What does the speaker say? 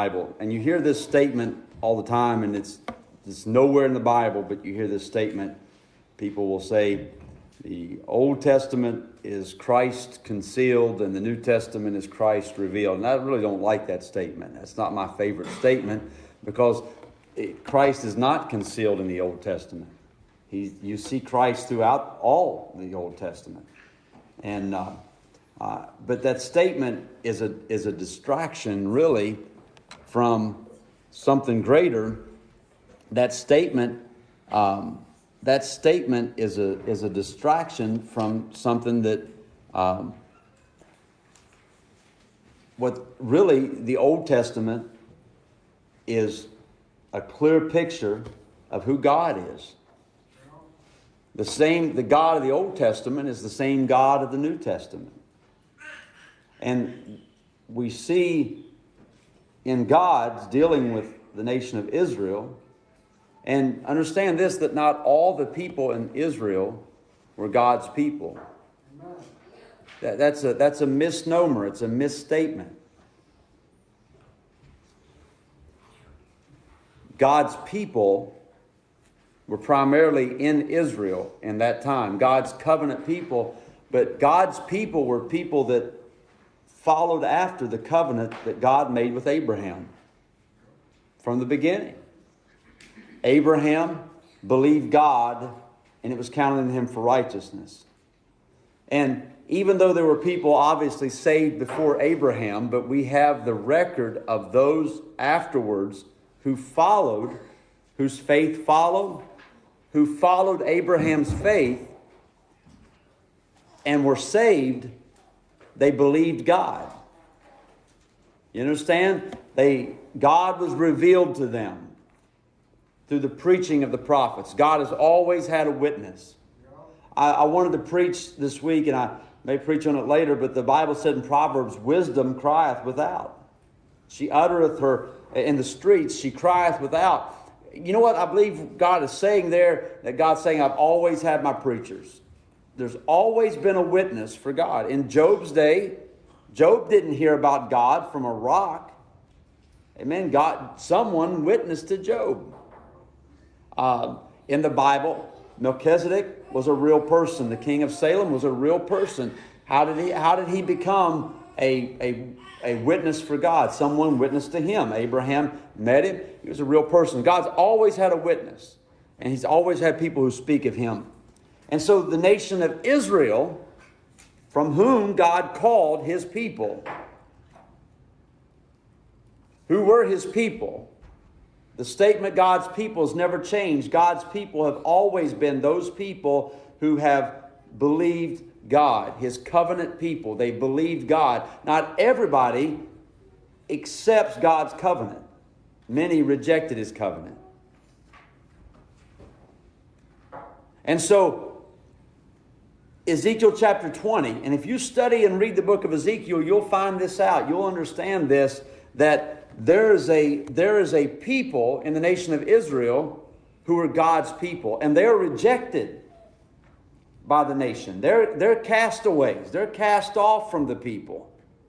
Bible. And you hear this statement all the time, and it's nowhere in the Bible, but you hear this statement. People will say the Old Testament is Christ concealed and the New Testament is Christ revealed. And I really don't like that statement. That's not my favorite statement, because Christ is not concealed in the Old Testament. You see Christ throughout all the Old Testament. And but that statement is a distraction, really, from something greater. That statement is a distraction from something that what really the Old Testament is a clear picture of who God is. The God of the Old Testament is the same God of the New Testament. And we see in God's dealing with the nation of Israel, and understand this, that not all the people in Israel were God's people. That's a misnomer. It's a misstatement. God's people were primarily in Israel in that time. God's covenant people. But God's people were people that followed after the covenant that God made with Abraham from the beginning. Abraham believed God, and it was counted in him for righteousness. And even though there were people obviously saved before Abraham, but we have the record of those afterwards who followed, whose faith followed, who followed Abraham's faith and were saved. They believed God. You understand? God was revealed to them through the preaching of the prophets. God has always had a witness. I wanted to preach this week, and I may preach on it later, but the Bible said in Proverbs, wisdom crieth without. She uttereth her in the streets, she crieth without. You know what I believe God is saying there? That God's saying, I've always had my preachers. There's always been a witness for God. In Job's day, Job didn't hear about God from a rock. Amen. Someone witnessed to Job. In the Bible, Melchizedek was a real person. The king of Salem was a real person. How did he become a witness for God? Someone witnessed to him. Abraham met him. He was a real person. God's always had a witness, and he's always had people who speak of him. And so the nation of Israel, from whom God called his people, who were his people, the statement God's people has never changed. God's people have always been those people who have believed God, his covenant people. They believed God. Not everybody accepts God's covenant. Many rejected his covenant. And so, Ezekiel chapter 20, and if you study and read the book of Ezekiel, you'll find this out. You'll understand this, that there is a people in the nation of Israel who are God's people, and they're rejected by the nation. They're castaways. They're cast off from the people.